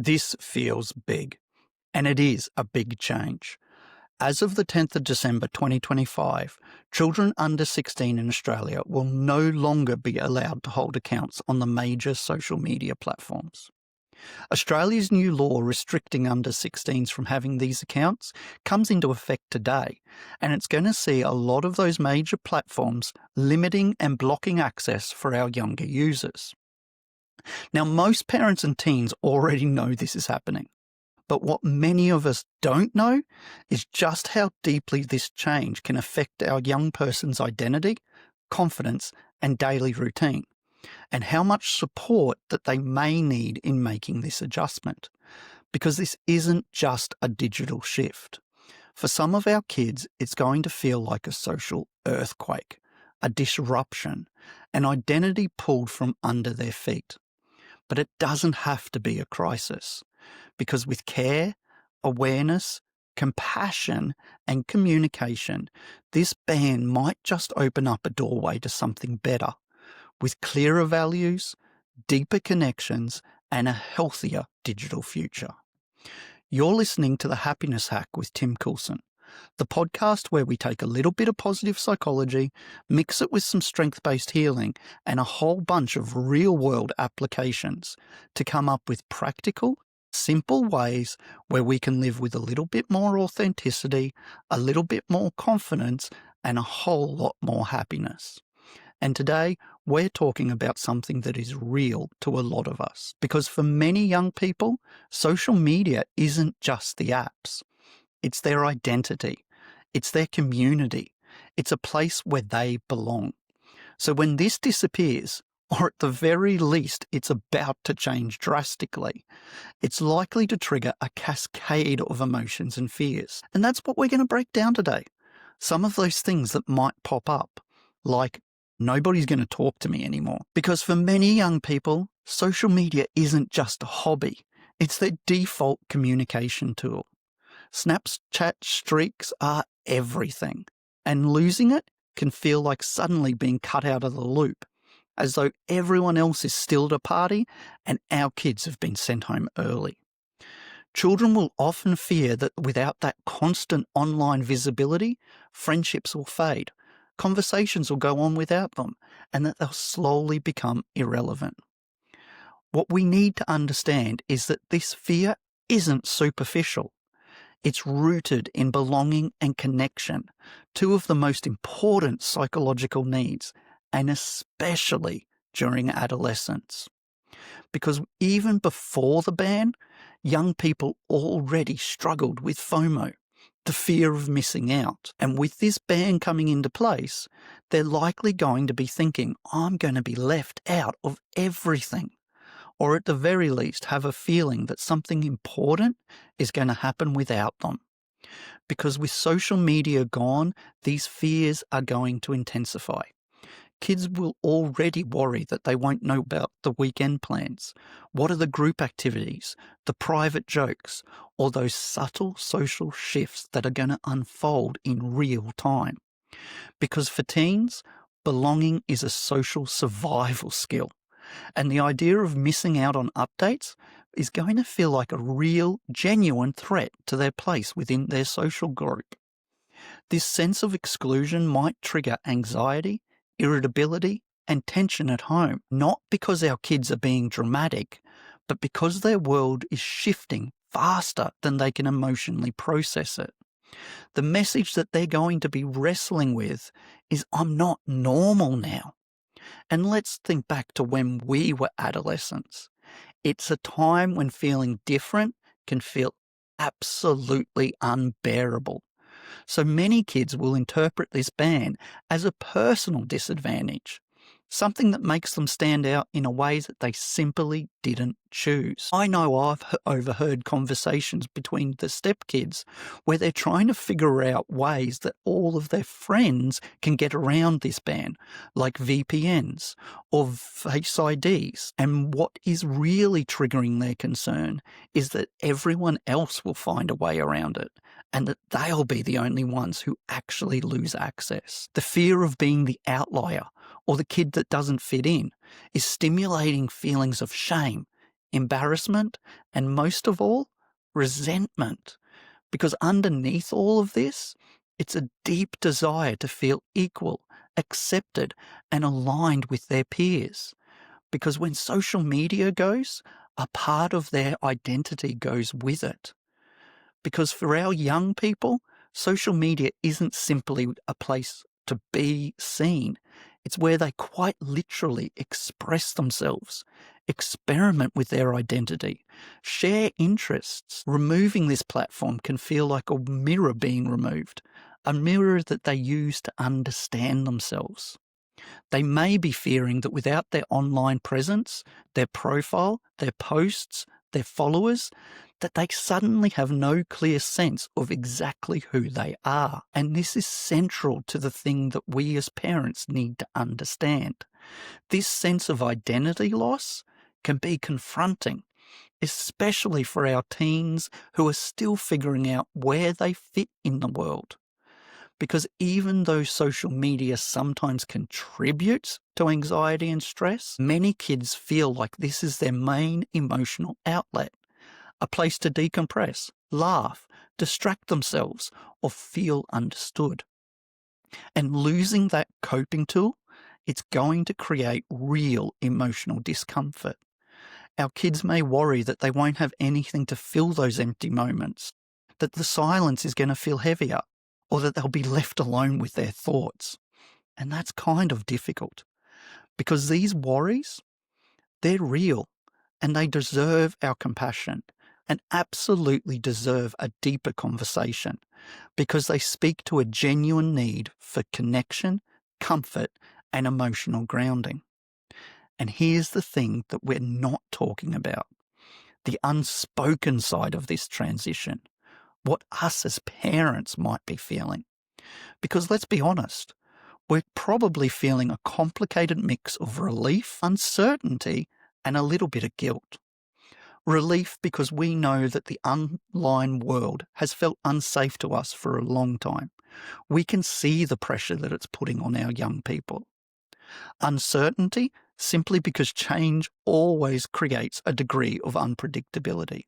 This feels big, and it is a big change. As of the 10th of December 2025, children under 16 in Australia will no longer be allowed to hold accounts on the major social media platforms. Australia's new law restricting under 16s from having these accounts comes into effect today, and it's going to see a lot of those major platforms limiting and blocking access for our younger users. Now, most parents and teens already know this is happening, but what many of us don't know is just how deeply this change can affect our young person's identity, confidence, and daily routine, and how much support that they may need in making this adjustment. Because this isn't just a digital shift. For some of our kids, it's going to feel like a social earthquake, a disruption, an identity pulled from under their feet. But it doesn't have to be a crisis, because with care, awareness, compassion, and communication, this ban might just open up a doorway to something better, with clearer values, deeper connections, and a healthier digital future. You're listening to The Happiness Hack with Tim Coulson, the podcast where we take a little bit of positive psychology, mix it with some strength-based healing, and a whole bunch of real-world applications to come up with practical, simple ways where we can live with a little bit more authenticity, a little bit more confidence, and a whole lot more happiness. And today, we're talking about something that is real to a lot of us. Because for many young people, social media isn't just the apps. It's their identity. It's their community. It's a place where they belong. So when this disappears, or at the very least it's about to change drastically, it's likely to trigger a cascade of emotions and fears. And that's what we're going to break down today. Some of those things that might pop up, like nobody's going to talk to me anymore. Because for many young people, social media isn't just a hobby. It's their default communication tool. Snapchat streaks are everything, and losing it can feel like suddenly being cut out of the loop, as though everyone else is still at a party and our kids have been sent home early. Children will often fear that without that constant online visibility, friendships will fade, conversations will go on without them, and that they'll slowly become irrelevant. What we need to understand is that this fear isn't superficial. It's rooted in belonging and connection, two of the most important psychological needs, and especially during adolescence. Because even before the ban, young people already struggled with FOMO, the fear of missing out. And with this ban coming into place, they're likely going to be thinking, I'm going to be left out of everything. Or at the very least have a feeling that something important is going to happen without them. Because with social media gone, these fears are going to intensify. Kids will already worry that they won't know about the weekend plans. What are the group activities, the private jokes, or those subtle social shifts that are going to unfold in real time? Because for teens, belonging is a social survival skill. And the idea of missing out on updates is going to feel like a real, genuine threat to their place within their social group. This sense of exclusion might trigger anxiety, irritability, and tension at home, not because our kids are being dramatic, but because their world is shifting faster than they can emotionally process it. The message that they're going to be wrestling with is, I'm not normal now. And let's think back to when we were adolescents. It's a time when feeling different can feel absolutely unbearable. So many kids will interpret this ban as a personal disadvantage, something that makes them stand out in a way that they simply didn't choose. I know I've overheard conversations between the stepkids where they're trying to figure out ways that all of their friends can get around this ban, like VPNs or Face IDs. And what is really triggering their concern is that everyone else will find a way around it, and that they'll be the only ones who actually lose access. The fear of being the outlier or the kid that doesn't fit in is stimulating feelings of shame, embarrassment, and most of all, resentment. Because underneath all of this, it's a deep desire to feel equal, accepted, and aligned with their peers. Because when social media goes, a part of their identity goes with it. Because for our young people, social media isn't simply a place to be seen. It's where they quite literally express themselves, experiment with their identity, share interests. Removing this platform can feel like a mirror being removed, a mirror that they use to understand themselves. They may be fearing that without their online presence, their profile, their posts, their followers, that they suddenly have no clear sense of exactly who they are. And this is central to the thing that we as parents need to understand. This sense of identity loss can be confronting, especially for our teens who are still figuring out where they fit in the world. Because even though social media sometimes contributes to anxiety and stress, many kids feel like this is their main emotional outlet, a place to decompress, laugh, distract themselves, or feel understood. And losing that coping tool, it's going to create real emotional discomfort. Our kids may worry that they won't have anything to fill those empty moments, that the silence is going to feel heavier, or that they'll be left alone with their thoughts. And that's kind of difficult because these worries, they're real and they deserve our compassion and absolutely deserve a deeper conversation because they speak to a genuine need for connection, comfort, and emotional grounding. And here's the thing that we're not talking about: the unspoken side of this transition, what us as parents might be feeling. Because let's be honest, we're probably feeling a complicated mix of relief, uncertainty, and a little bit of guilt. Relief because we know that the online world has felt unsafe to us for a long time. We can see the pressure that it's putting on our young people. Uncertainty simply because change always creates a degree of unpredictability.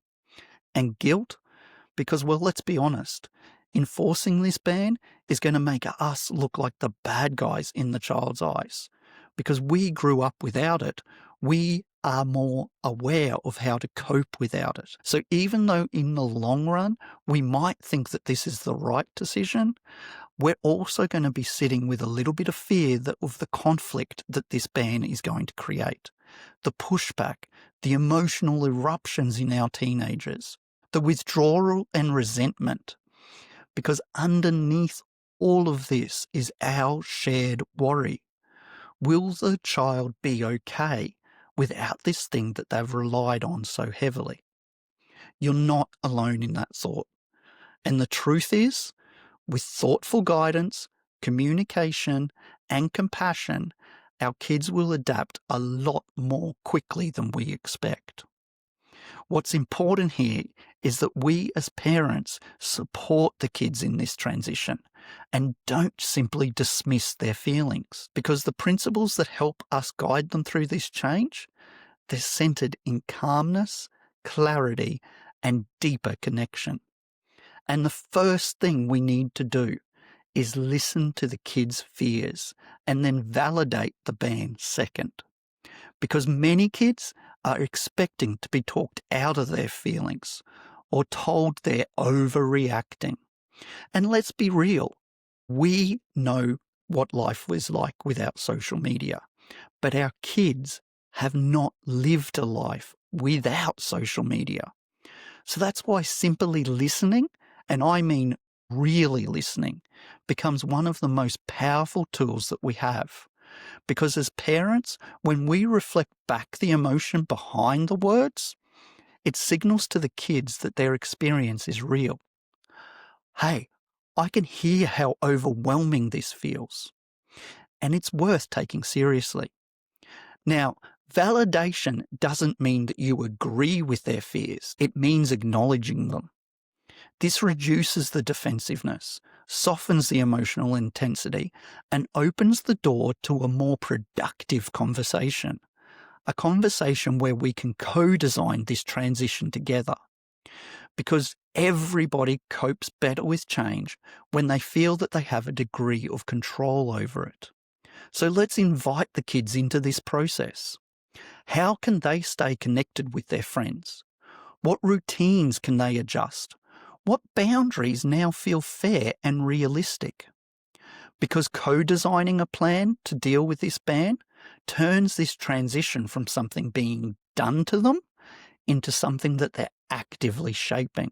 And guilt because, well, let's be honest, enforcing this ban is going to make us look like the bad guys in the child's eyes. Because we grew up without it, we are more aware of how to cope without it. So even though in the long run we might think that this is the right decision, we're also going to be sitting with a little bit of fear of the conflict that this ban is going to create, the pushback, the emotional eruptions in our teenagers, the withdrawal and resentment. Because underneath all of this is our shared worry. Will the child be okay without this thing that they've relied on so heavily? You're not alone in that thought. And the truth is, with thoughtful guidance, communication, and compassion, our kids will adapt a lot more quickly than we expect. What's important here is that we as parents support the kids in this transition and don't simply dismiss their feelings, because the principles that help us guide them through this change, they're centered in calmness, clarity, and deeper connection. And the first thing we need to do is listen to the kids' fears and then validate the ban second. Because many kids are expecting to be talked out of their feelings or told they're overreacting. And let's be real, we know what life was like without social media, but our kids have not lived a life without social media. So that's why simply listening, and I mean really listening, becomes one of the most powerful tools that we have. Because as parents, when we reflect back the emotion behind the words, it signals to the kids that their experience is real. Hey, I can hear how overwhelming this feels, and it's worth taking seriously. Now, validation doesn't mean that you agree with their fears. It means acknowledging them. This reduces the defensiveness, softens the emotional intensity, and opens the door to a more productive conversation, a conversation where we can co-design this transition together. Because everybody copes better with change when they feel that they have a degree of control over it. So let's invite the kids into this process. How can they stay connected with their friends? What routines can they adjust? What boundaries now feel fair and realistic? Because co-designing a plan to deal with this ban turns this transition from something being done to them into something that they're actively shaping.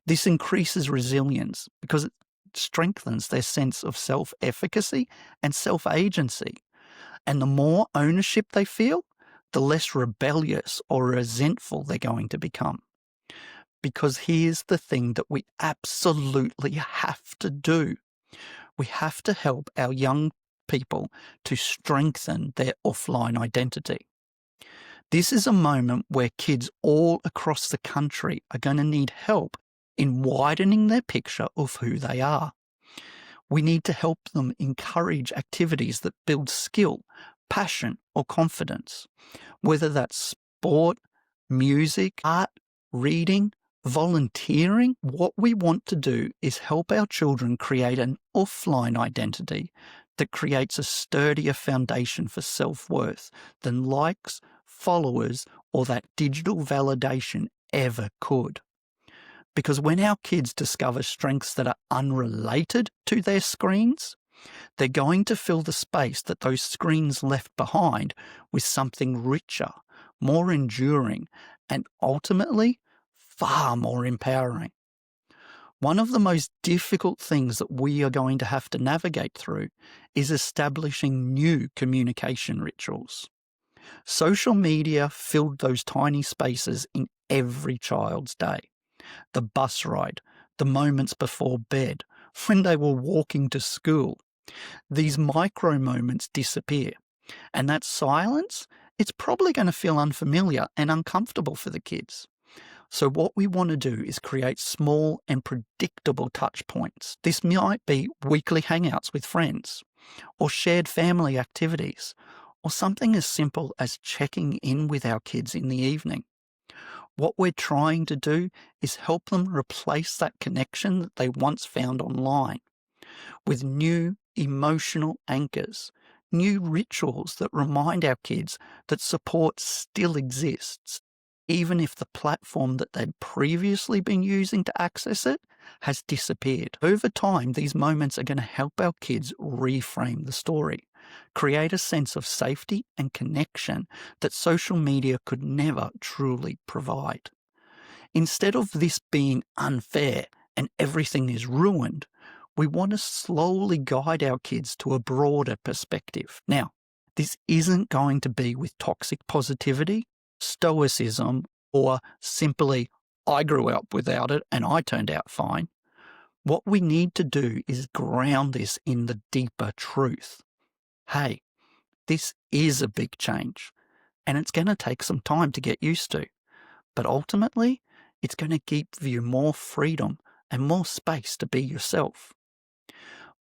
This increases resilience because it strengthens their sense of self-efficacy and self-agency. And the more ownership they feel, the less rebellious or resentful they're going to become. Because here's the thing that we absolutely have to do. We have to help our young people to strengthen their offline identity. This is a moment where kids all across the country are going to need help in widening their picture of who they are. We need to help them encourage activities that build skill, passion, or confidence, whether that's sport, music, art, reading, volunteering. What we want to do is help our children create an offline identity that creates a sturdier foundation for self-worth than likes, followers, or that digital validation ever could. Because when our kids discover strengths that are unrelated to their screens, they're going to fill the space that those screens left behind with something richer, more enduring, and ultimately far more empowering. One of the most difficult things that we are going to have to navigate through is establishing new communication rituals. Social media filled those tiny spaces in every child's day. The bus ride, the moments before bed, when they were walking to school. These micro moments disappear. And that silence, it's probably going to feel unfamiliar and uncomfortable for the kids. So what we want to do is create small and predictable touch points. This might be weekly hangouts with friends, or shared family activities, or something as simple as checking in with our kids in the evening. What we're trying to do is help them replace that connection that they once found online with new emotional anchors, new rituals that remind our kids that support still exists, even if the platform that they'd previously been using to access it has disappeared. Over time, these moments are going to help our kids reframe the story, create a sense of safety and connection that social media could never truly provide. Instead of this being unfair and everything is ruined, we want to slowly guide our kids to a broader perspective. Now, this isn't going to be with toxic positivity, stoicism, or simply, I grew up without it and I turned out fine. What we need to do is ground this in the deeper truth. Hey, this is a big change, and it's going to take some time to get used to. But ultimately, it's going to give you more freedom and more space to be yourself.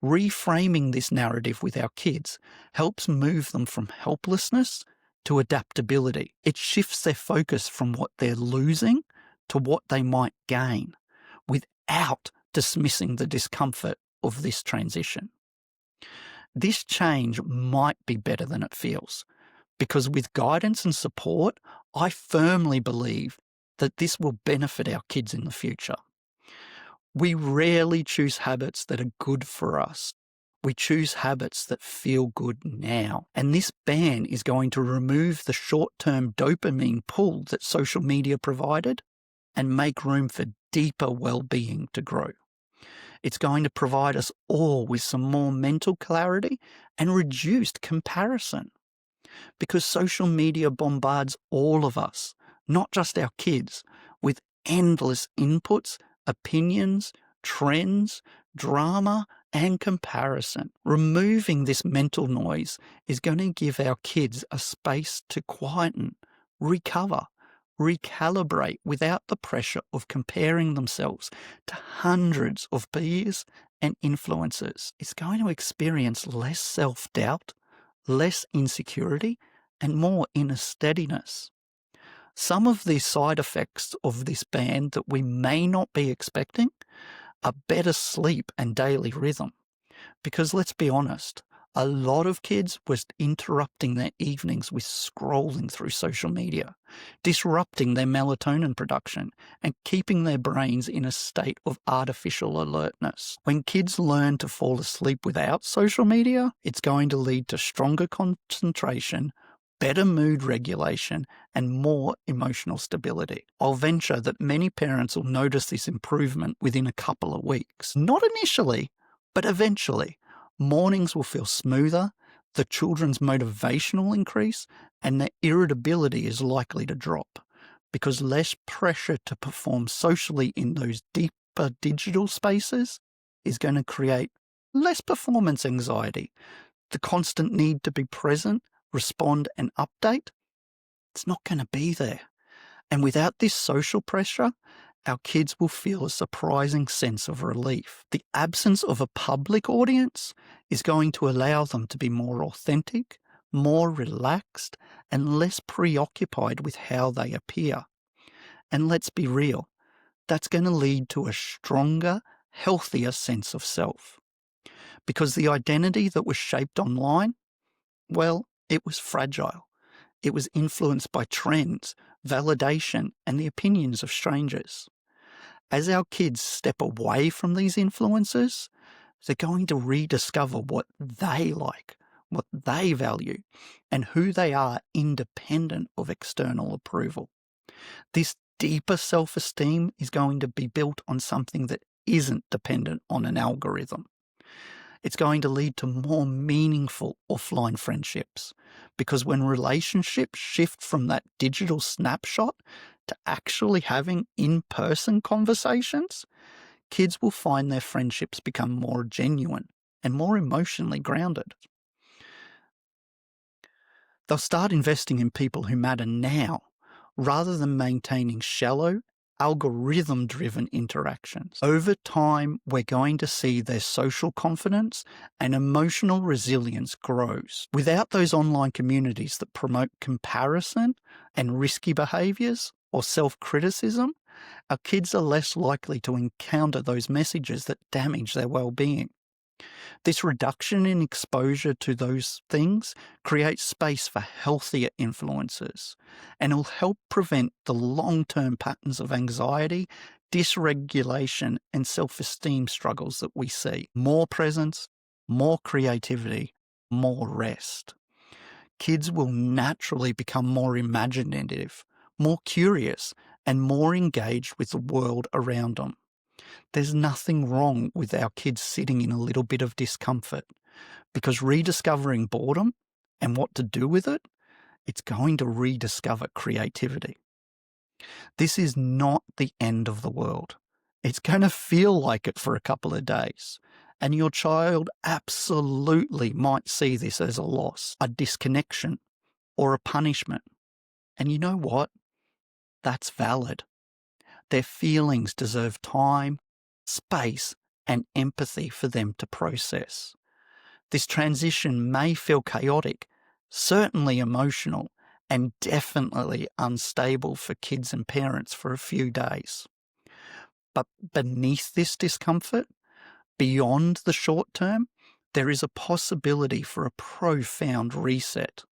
Reframing this narrative with our kids helps move them from helplessness to adaptability. It shifts their focus from what they're losing to what they might gain, without dismissing the discomfort of this transition. This change might be better than it feels, because with guidance and support, I firmly believe that this will benefit our kids in the future. We rarely choose habits that are good for us. We choose habits that feel good now. And this ban is going to remove the short-term dopamine pull that social media provided and make room for deeper well-being to grow. It's going to provide us all with some more mental clarity and reduced comparison. Because social media bombards all of us, not just our kids, with endless inputs, opinions, trends, drama, and comparison. Removing this mental noise is going to give our kids a space to quieten, recover, recalibrate without the pressure of comparing themselves to hundreds of peers and influencers. It's going to experience less self-doubt, less insecurity, and more inner steadiness. Some of the side effects of this ban that we may not be expecting are better sleep and daily rhythm. Because let's be honest, a lot of kids were interrupting their evenings with scrolling through social media, disrupting their melatonin production, and keeping their brains in a state of artificial alertness. When kids learn to fall asleep without social media, it's going to lead to stronger concentration, better mood regulation, and more emotional stability. I'll venture that many parents will notice this improvement within a couple of weeks. Not initially, but eventually. Mornings will feel smoother, the children's motivation will increase, and their irritability is likely to drop because less pressure to perform socially in those deeper digital spaces is going to create less performance anxiety. The constant need to be present, respond, and update, it's not going to be there. And without this social pressure, our kids will feel a surprising sense of relief. The absence of a public audience is going to allow them to be more authentic, more relaxed, and less preoccupied with how they appear. And let's be real, that's going to lead to a stronger, healthier sense of self. Because the identity that was shaped online, well, it was fragile. It was influenced by trends, validation, and the opinions of strangers. As our kids step away from these influences, they're going to rediscover what they like, what they value, and who they are independent of external approval. This deeper self-esteem is going to be built on something that isn't dependent on an algorithm. It's going to lead to more meaningful offline friendships, because when relationships shift from that digital snapshot to actually having in-person conversations, kids will find their friendships become more genuine and more emotionally grounded. They'll start investing in people who matter now, rather than maintaining shallow, algorithm-driven interactions. Over time, we're going to see their social confidence and emotional resilience grows. Without those online communities that promote comparison and risky behaviours or self-criticism, our kids are less likely to encounter those messages that damage their well-being. This reduction in exposure to those things creates space for healthier influences and will help prevent the long-term patterns of anxiety, dysregulation, and self-esteem struggles that we see. More presence, more creativity, more rest. Kids will naturally become more imaginative, more curious, and more engaged with the world around them. There's nothing wrong with our kids sitting in a little bit of discomfort, because rediscovering boredom and what to do with it, it's going to rediscover creativity. This is not the end of the world. It's going to feel like it for a couple of days, and your child absolutely might see this as a loss, a disconnection, or a punishment. And you know what? That's valid. Their feelings deserve time, space, and empathy for them to process. This transition may feel chaotic, certainly emotional, and definitely unstable for kids and parents for a few days. But beneath this discomfort, beyond the short term, there is a possibility for a profound reset.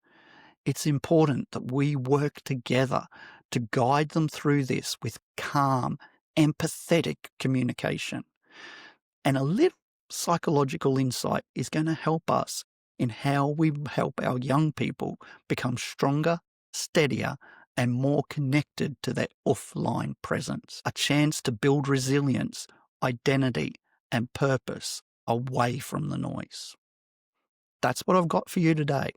It's important that we work together to guide them through this with calm, empathetic communication. And a little psychological insight is going to help us in how we help our young people become stronger, steadier, and more connected to their offline presence. A chance to build resilience, identity, and purpose away from the noise. That's what I've got for you today.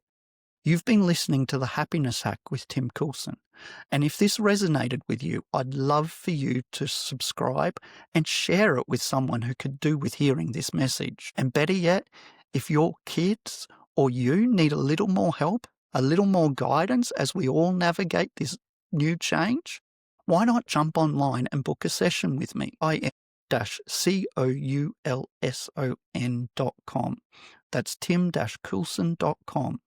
You've been listening to The Happiness Hack with Tim Coulson. And if this resonated with you, I'd love for you to subscribe and share it with someone who could do with hearing this message. And better yet, if your kids or you need a little more help, a little more guidance as we all navigate this new change, why not jump online and book a session with me? Coulson.com. That's tim-coulson.com.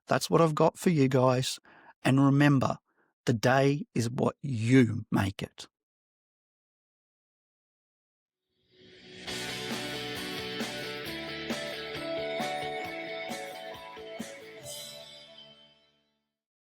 That's what I've got for you guys. And remember, the day is what you make it.